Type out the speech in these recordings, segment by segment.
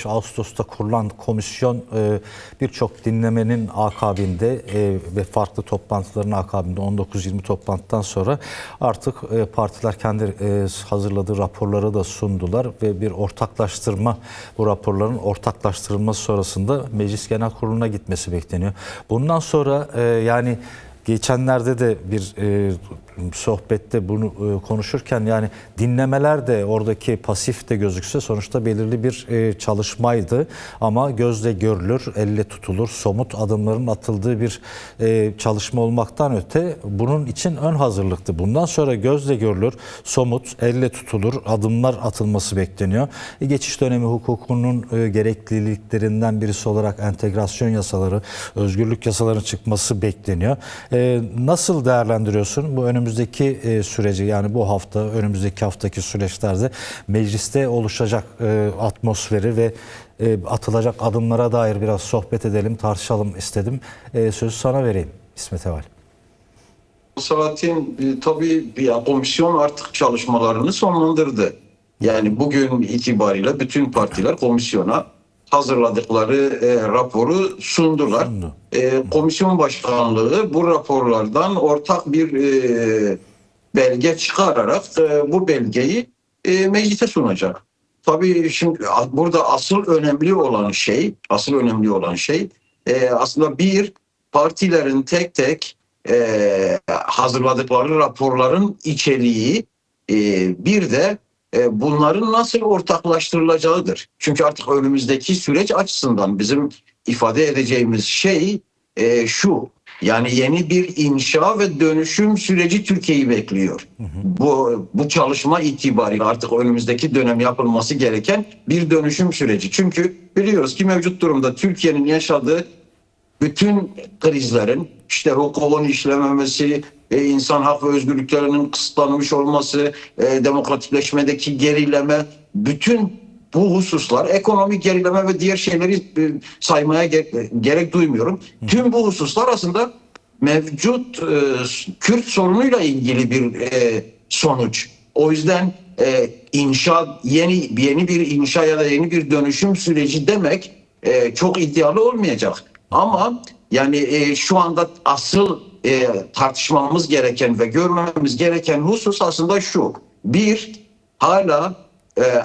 Ağustos'ta kurulan komisyon birçok dinlemenin akabinde ve farklı toplantıların akabinde 19-20 toplantıdan sonra artık partiler kendi hazırladığı raporları da sundular ve bir ortaklaştırma, bu raporların ortaklaştırılması sonrasında Meclis Genel Kurulu'na gitmesi bekleniyor. Bundan sonra yani geçenlerde de bir sohbette bunu konuşurken yani dinlemeler de oradaki pasif de gözükse sonuçta belirli bir çalışmaydı. Ama gözle görülür, elle tutulur, somut adımların atıldığı bir çalışma olmaktan öte bunun için ön hazırlıktı. Bundan sonra gözle görülür, somut, elle tutulur adımlar atılması bekleniyor. Geçiş dönemi hukukunun gerekliliklerinden birisi olarak entegrasyon yasaları, özgürlük yasalarının çıkması bekleniyor. Nasıl değerlendiriyorsun bu önümüzdeki süreci, yani bu hafta, önümüzdeki haftaki süreçlerde mecliste oluşacak atmosferi ve atılacak adımlara dair biraz sohbet edelim, tartışalım istedim. Sözü sana vereyim İsmet Eval. Saatin tabii komisyon artık çalışmalarını sonlandırdı. Yani bugün itibariyle bütün partiler komisyona hazırladıkları raporu sundular. Komisyon başkanlığı bu raporlardan ortak bir belge çıkararak bu belgeyi meclise sunacak. Tabii şimdi burada asıl önemli olan şey aslında bir, partilerin tek tek hazırladıkları raporların içeriği, bir de bunların nasıl ortaklaştırılacağıdır. Çünkü artık önümüzdeki süreç açısından bizim ifade edeceğimiz şey şu. Yani yeni bir inşa ve dönüşüm süreci Türkiye'yi bekliyor. Bu çalışma itibariyle artık önümüzdeki dönem yapılması gereken bir dönüşüm süreci. Çünkü biliyoruz ki mevcut durumda Türkiye'nin yaşadığı bütün krizlerin, işte hukukun işlememesi, insan hak ve özgürlüklerinin kısıtlanmış olması, demokratikleşmedeki gerileme, bütün bu hususlar, ekonomik gerileme ve diğer şeyleri saymaya gerek duymuyorum. Tüm bu hususlar aslında mevcut Kürt sorunuyla ilgili bir sonuç. O yüzden yeni bir inşa ya da yeni bir dönüşüm süreci demek çok iddialı olmayacak. Ama yani şu anda asıl tartışmamız gereken ve görmemiz gereken husus aslında şu. Bir, hala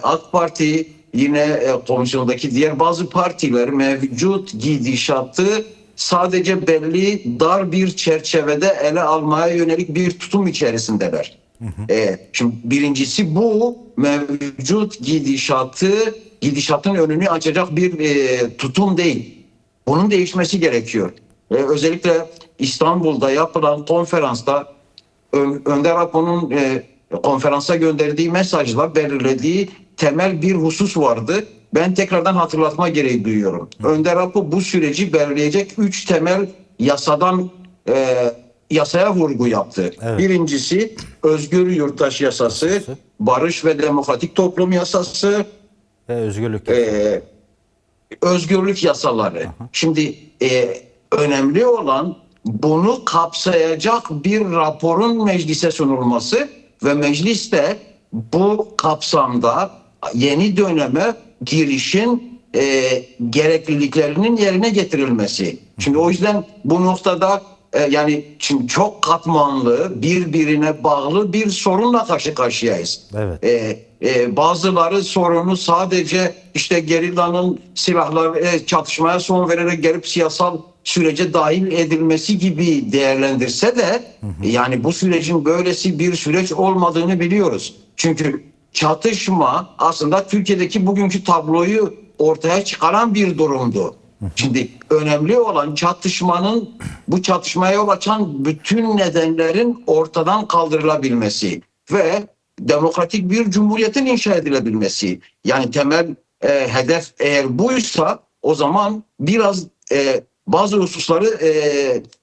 AK Parti, yine komisyondaki diğer bazı partiler mevcut gidişatı sadece belli dar bir çerçevede ele almaya yönelik bir tutum içerisindeler. Şimdi birincisi bu mevcut gidişatın önünü açacak bir tutum değil. Bunun değişmesi gerekiyor. Özellikle İstanbul'da yapılan konferansta Önder Apo'nun konferansa gönderdiği mesajla belirlediği temel bir husus vardı. Ben tekrardan hatırlatma gereği duyuyorum. Önder Apo bu süreci belirleyecek 3 temel yasaya vurgu yaptı. Evet. Birincisi özgür yurttaş yasası, barış ve demokratik toplum yasası ve özgürlük yasaları. Şimdi önemli olan bunu kapsayacak bir raporun meclise sunulması ve mecliste bu kapsamda yeni döneme girişin gerekliliklerinin yerine getirilmesi. Şimdi o yüzden bu noktada yani şimdi çok katmanlı, birbirine bağlı bir sorunla karşı karşıyayız. Evet. Bazıları sorunu sadece işte gerillanın çatışmaya son vererek gelip siyasal sürece dahil edilmesi gibi değerlendirse de yani bu sürecin böylesi bir süreç olmadığını biliyoruz. Çünkü çatışma aslında Türkiye'deki bugünkü tabloyu ortaya çıkaran bir durumdu. Şimdi önemli olan bu çatışmaya yol açan bütün nedenlerin ortadan kaldırılabilmesi ve demokratik bir cumhuriyetin inşa edilebilmesi. Yani temel hedef eğer buysa o zaman biraz bazı hususları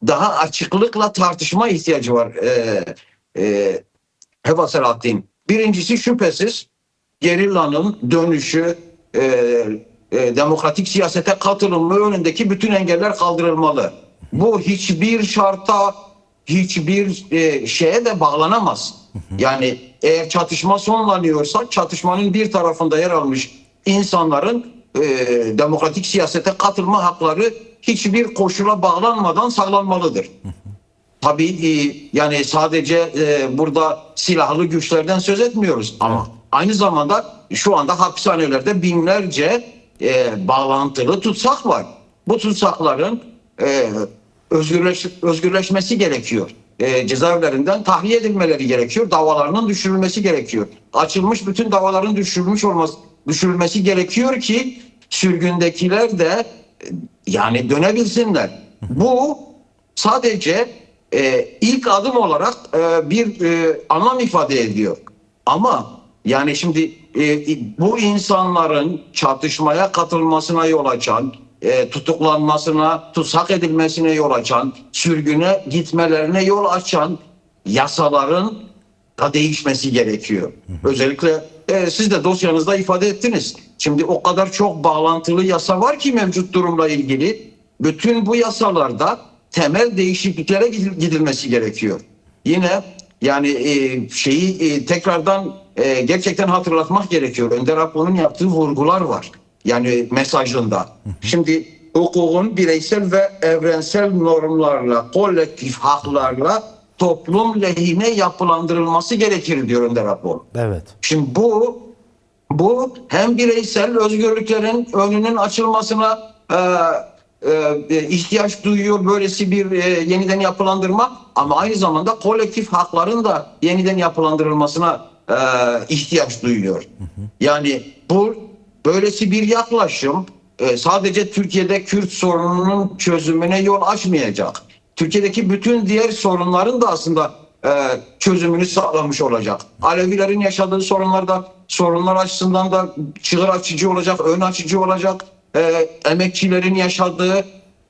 daha açıklıkla tartışma ihtiyacı var. Heva Selahattin. Birincisi şüphesiz gerillanın dönüşü, demokratik siyasete katılımı önündeki bütün engeller kaldırılmalı. Bu hiçbir şarta, hiçbir şeye de bağlanamaz. Yani eğer çatışma sonlanıyorsa çatışmanın bir tarafında yer almış insanların demokratik siyasete katılma hakları hiçbir koşula bağlanmadan sağlanmalıdır. Tabii yani sadece burada silahlı güçlerden söz etmiyoruz ama aynı zamanda şu anda hapishanelerde binlerce bağlantılı tutsak var. Bu tutsakların özgürleşmesi gerekiyor. Cezaevlerinden tahliye edilmeleri gerekiyor. Davalarının düşürülmesi gerekiyor. Açılmış bütün davaların düşürülmesi gerekiyor ki sürgündekiler de yani dönebilsinler. Bu sadece ilk adım olarak bir anlam ifade ediyor. Ama yani şimdi bu insanların çatışmaya katılmasına yol açan, tutuklanmasına, tutsak edilmesine yol açan, sürgüne gitmelerine yol açan yasaların da değişmesi gerekiyor. Özellikle siz de dosyanızda ifade ettiniz. Şimdi o kadar çok bağlantılı yasa var ki mevcut durumla ilgili. Bütün bu yasalarda temel değişikliklere gidilmesi gerekiyor. Yine yani tekrardan gerçekten hatırlatmak gerekiyor. Önder Apo'nun yaptığı vurgular var. Yani mesajında. Şimdi hukukun bireysel ve evrensel normlarla, kolektif haklarla toplum lehine yapılandırılması gerekir diyor Önder Apo. Evet. Şimdi bu hem bireysel özgürlüklerin önünün açılmasına ihtiyaç duyuyor böylesi bir yeniden yapılandırma ama aynı zamanda kolektif hakların da yeniden yapılandırılmasına ihtiyaç duyuyor. Yani bu böylesi bir yaklaşım sadece Türkiye'de Kürt sorununun çözümüne yol açmayacak. Türkiye'deki bütün diğer sorunların da aslında çözümünü sağlamış olacak. Alevilerin yaşadığı sorunlar açısından da çığır açıcı olacak, ön açıcı olacak. Emekçilerin yaşadığı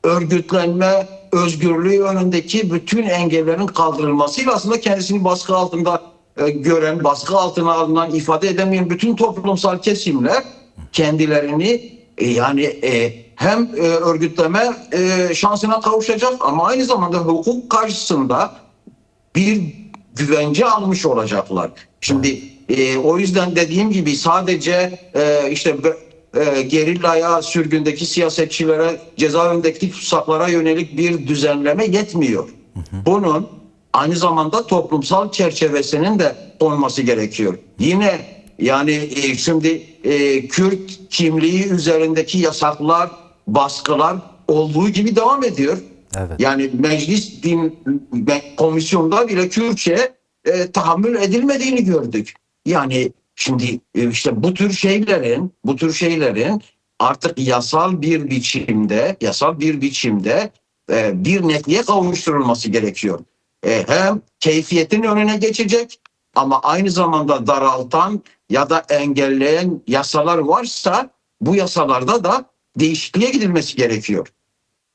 örgütlenme, özgürlüğü önündeki bütün engellerin kaldırılmasıyla aslında kendisini baskı altında gören, baskı altına alınan, ifade edemeyen bütün toplumsal kesimler kendilerini hem örgütleme şansına kavuşacak ama aynı zamanda hukuk karşısında bir güvence almış olacaklar. Şimdi o yüzden dediğim gibi sadece gerillaya, sürgündeki siyasetçilere, cezaevindeki tutsaklara yönelik bir düzenleme yetmiyor. Bunun aynı zamanda toplumsal çerçevesinin de olması gerekiyor. Yine yani şimdi Kürt kimliği üzerindeki yasaklar, baskılar olduğu gibi devam ediyor. Evet. Yani meclis komisyonda bile Kürtçe tahammül edilmediğini gördük. Yani şimdi işte bu tür şeylerin artık yasal bir biçimde bir netliğe kavuşturulması gerekiyor. Hem keyfiyetin önüne geçecek ama aynı zamanda daraltan ya da engelleyen yasalar varsa bu yasalarda da değişikliğe gidilmesi gerekiyor.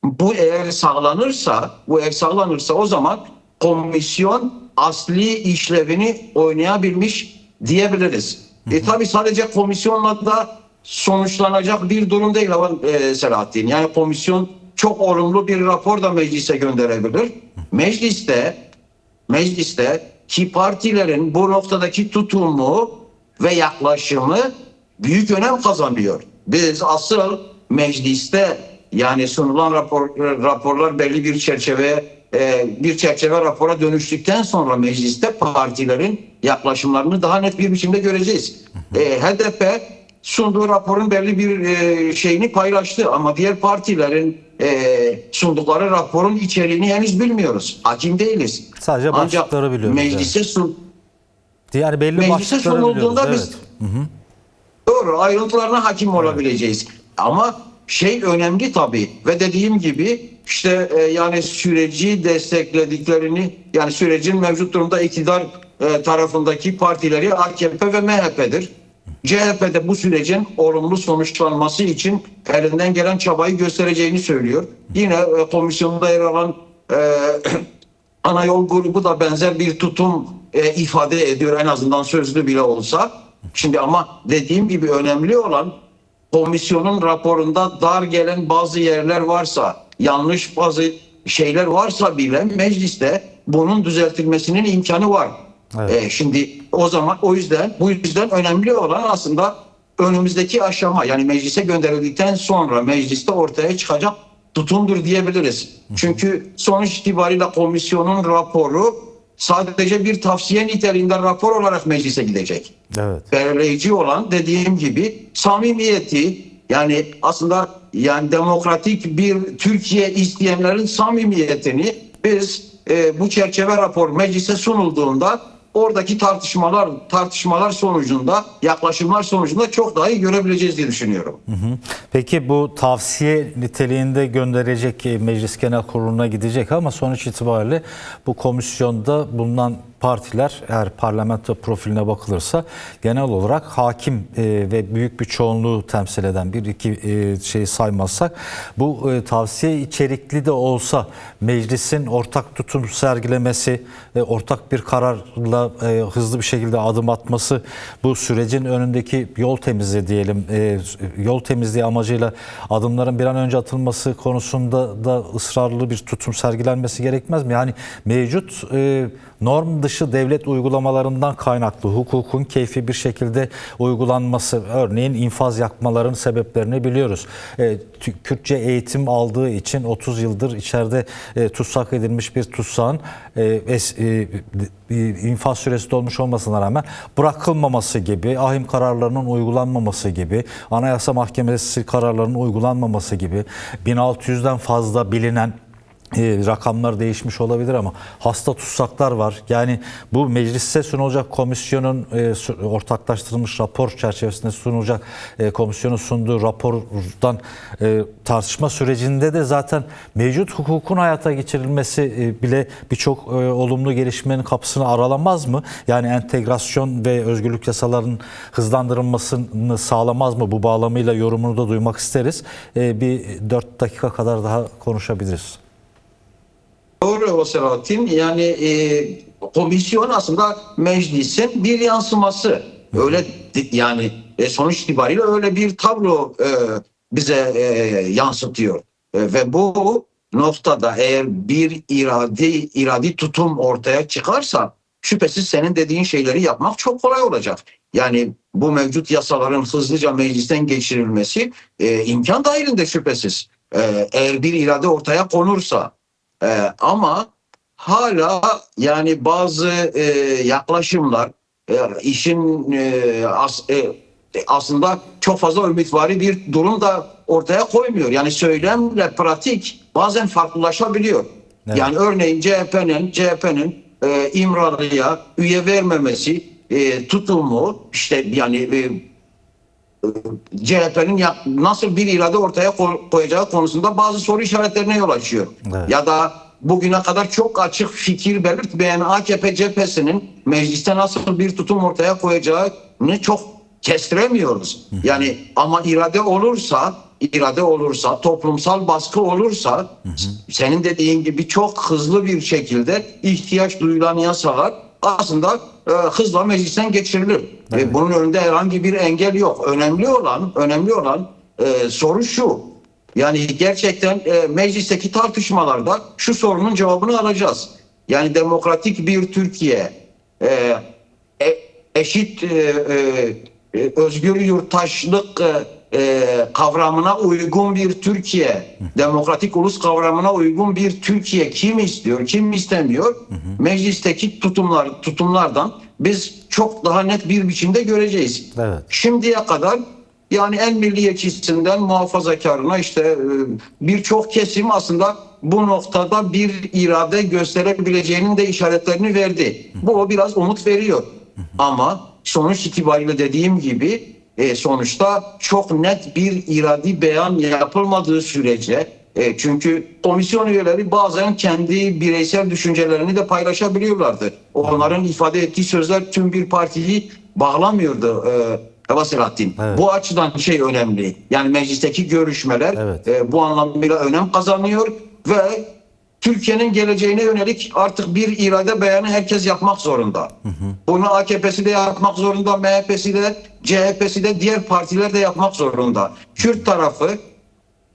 Bu eğer sağlanırsa o zaman komisyon asli işlevini oynayabilmiş diyebiliriz. Tabii sadece komisyonla da sonuçlanacak bir durum değil Selahattin. Yani komisyon çok olumlu bir rapor da meclise gönderebilir. Mecliste ki partilerin bu noktadaki tutumu ve yaklaşımı büyük önem kazanıyor. Biz asıl mecliste yani sunulan raporlar belli bir çerçeve rapora dönüştükten sonra mecliste partilerin yaklaşımlarını daha net bir biçimde göreceğiz. HDP sunduğu raporun belli bir şeyini paylaştı ama diğer partilerin sundukları raporun içeriğini henüz bilmiyoruz. Hakim değiliz. Sadece başlıkları biliyoruz. Yani belli meclise başlıkları sunulduğunda biliyoruz. biz doğru ayrıntılarına hakim olabileceğiz. Ama önemli tabii ve dediğim gibi işte yani süreci desteklediklerini yani sürecin mevcut durumda iktidar tarafındaki partileri AKP ve MHP'dir. CHP de bu sürecin olumlu sonuçlanması için elinden gelen çabayı göstereceğini söylüyor. Yine komisyonda yer alan ana yol grubu da benzer bir tutum ifade ediyor en azından sözlü bile olsa. Şimdi ama dediğim gibi önemli olan komisyonun raporunda dar gelen bazı yerler varsa, yanlış bazı şeyler varsa bile mecliste bunun düzeltilmesinin imkanı var. Evet. Şimdi o zaman bu yüzden önemli olan aslında önümüzdeki aşama, yani meclise gönderildikten sonra mecliste ortaya çıkacak tutumdur diyebiliriz. Çünkü sonuç itibariyle komisyonun raporu sadece bir tavsiye niteliğinde rapor olarak meclise gidecek. Evet. Belirleyici olan, dediğim gibi, samimiyeti, yani aslında yani demokratik bir Türkiye isteyenlerin samimiyetini biz bu çerçeve rapor meclise sunulduğunda oradaki tartışmalar sonucunda, yaklaşımlar sonucunda çok daha iyi görebileceğiz diye düşünüyorum. Peki bu tavsiye niteliğinde gönderecek, meclis genel kuruluna gidecek ama sonuç itibariyle bu komisyonda bulunan partiler, eğer parlamento profiline bakılırsa, genel olarak hakim ve büyük bir çoğunluğu temsil eden, bir iki şeyi saymazsak, bu tavsiye içerikli de olsa meclisin ortak tutum sergilemesi ve ortak bir kararla hızlı bir şekilde adım atması, bu sürecin önündeki yol temizliği diyelim, yol temizliği amacıyla adımların bir an önce atılması konusunda da ısrarlı bir tutum sergilenmesi gerekmez mi? Yani mevcut norm dışı devlet uygulamalarından kaynaklı hukukun keyfi bir şekilde uygulanması, örneğin infaz yakmaların sebeplerini biliyoruz. Kürtçe eğitim aldığı için 30 yıldır içeride tutsak edilmiş bir tutsağın infaz süresi dolmuş olmasına rağmen bırakılmaması gibi, ahim kararlarının uygulanmaması gibi, Anayasa Mahkemesi kararlarının uygulanmaması gibi, 1600'den fazla bilinen rakamlar değişmiş olabilir ama hasta tutsaklar var. Yani bu meclise sunulacak komisyonun ortaklaştırılmış rapor çerçevesinde sunulacak komisyonun sunduğu rapordan tartışma sürecinde de zaten mevcut hukukun hayata geçirilmesi bile birçok olumlu gelişmenin kapısını aralamaz mı? Yani entegrasyon ve özgürlük yasalarının hızlandırılmasını sağlamaz mı? Bu bağlamıyla yorumunu da duymak isteriz. Bir 4 dakika kadar daha konuşabiliriz. Doğru o Selahattin. Yani komisyon aslında meclisin bir yansıması. Öyle yani sonuç itibariyle öyle bir tablo bize yansıtıyor. Ve bu noktada eğer bir iradi tutum ortaya çıkarsa şüphesiz senin dediğin şeyleri yapmak çok kolay olacak. Yani bu mevcut yasaların hızlıca meclisten geçirilmesi imkan dahilinde şüphesiz. Eğer bir irade ortaya konursa. Ama hala yani bazı yaklaşımlar işin aslında çok fazla ümitvari bir durum da ortaya koymuyor. Yani söylemle pratik bazen farklılaşabiliyor. Evet. Yani örneğin CHP'nin İmralı'ya üye vermemesi tutumu, işte yani CHP'nin nasıl bir irade ortaya koyacağı konusunda bazı soru işaretlerine yol açıyor. Evet. Ya da bugüne kadar çok açık fikir belirtmeyen AKP cephesinin mecliste nasıl bir tutum ortaya koyacağını çok kestiremiyoruz. Yani ama irade olursa, toplumsal baskı olursa, senin dediğin gibi çok hızlı bir şekilde ihtiyaç duyulan yasalar aslında hızla meclisten geçirilir. Evet. Bunun önünde herhangi bir engel yok. Önemli olan soru şu. Yani gerçekten meclisteki tartışmalarda şu sorunun cevabını alacağız. Yani demokratik bir Türkiye, eşit özgür yurttaşlık kavramına uygun bir Türkiye, demokratik ulus kavramına uygun bir Türkiye kim istiyor, kim istemiyor? Meclisteki tutumlardan biz çok daha net bir biçimde göreceğiz. Evet. Şimdiye kadar yani en milliyetçisinden muhafazakarına işte birçok kesim aslında bu noktada bir irade gösterebileceğinin de işaretlerini verdi. Bu biraz umut veriyor. Ama sonuç itibariyle dediğim gibi sonuçta çok net bir iradi beyan yapılmadığı sürece, çünkü komisyon üyeleri bazen kendi bireysel düşüncelerini de paylaşabiliyorlardı. Onların ifade ettiği sözler tüm bir partiyi bağlamıyordu. Selahattin. Evet. Bu açıdan önemli. Yani meclisteki görüşmeler bu anlamıyla önem kazanıyor ve Türkiye'nin geleceğine yönelik artık bir irade beyanı herkes yapmak zorunda. Bunu AKP'si de yapmak zorunda, MHP'si de, CHP'si de, diğer partiler de yapmak zorunda. Kürt tarafı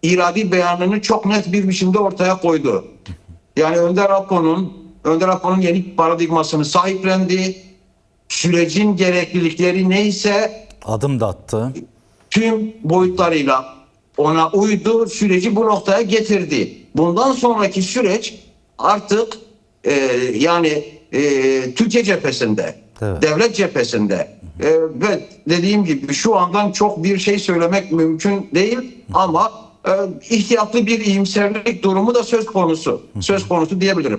iradi beyanını çok net bir biçimde ortaya koydu. Yani Önder Apo'nun yeni paradigmasını sahiplendi. Sürecin gereklilikleri neyse Adım da attı. Tüm boyutlarıyla ona uydu, süreci bu noktaya getirdi. Bundan sonraki süreç artık Türkiye cephesinde, Evet. devlet cephesinde ve dediğim gibi şu andan çok bir şey söylemek mümkün değil ama ihtiyatlı bir iyimserlik durumu da söz konusu diyebilirim.